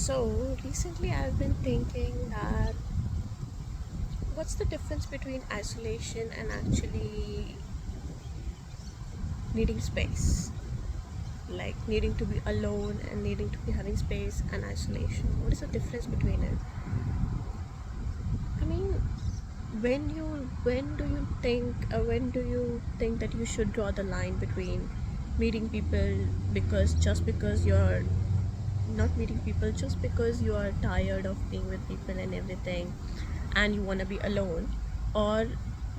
So recently I've been thinking that what's the difference between isolation and actually needing space? Like needing to be alone and needing to be having space and isolation. What is the difference between it? I mean, when do you think that you should draw the line between meeting people because you're not meeting people just because you are tired of being with people and everything and you want to be alone, or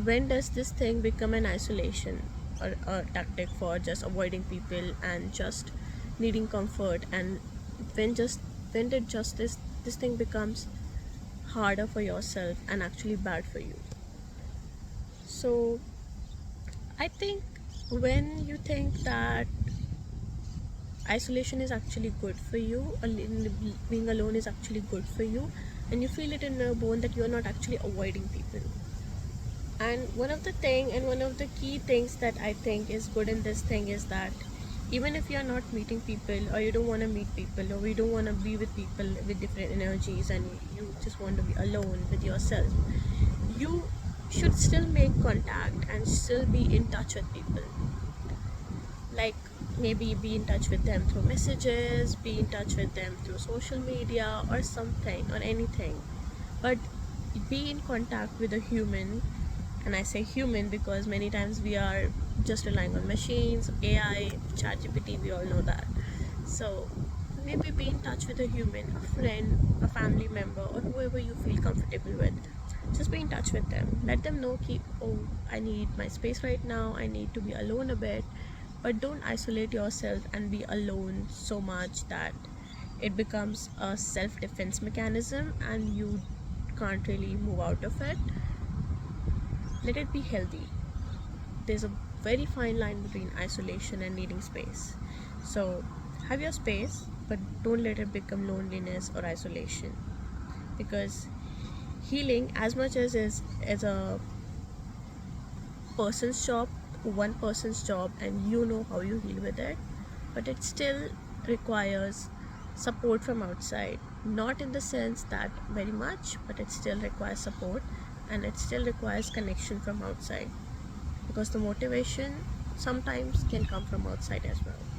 when does this thing become an isolation or a tactic for just avoiding people and just needing comfort, and when just when did just this thing becomes harder for yourself and actually bad for you? So I think when you think that isolation is actually good for you, or being alone is actually good for you, and you feel it in your bone that you're not actually avoiding people. And one of the key things that I think is good in this thing is that even if you're not meeting people, or you don't want to meet people, or you don't want to be with people with different energies, and you just want to be alone with yourself, you should still make contact and still be in touch with people. Like maybe be in touch with them through messages, be in touch with them through social media or something or anything, but be in contact with a human. And I say human because many times we are just relying on machines, AI, ChatGPT, we all know that. So maybe be in touch with a human, a friend, a family member, or whoever you feel comfortable with. Just be in touch with them. Let them know keep oh, I need my space right now, I need to be alone a bit. But don't isolate yourself and be alone so much that it becomes a self-defense mechanism and you can't really move out of it. Let it be healthy. There's a very fine line between isolation and needing space. So have your space, but don't let it become loneliness or isolation. Because healing, as much as a person's job, one person's job, and you know how you heal with it, but it still requires support from outside. Not in the sense that very much, but it still requires support, and it still requires connection from outside, because the motivation sometimes can come from outside as well.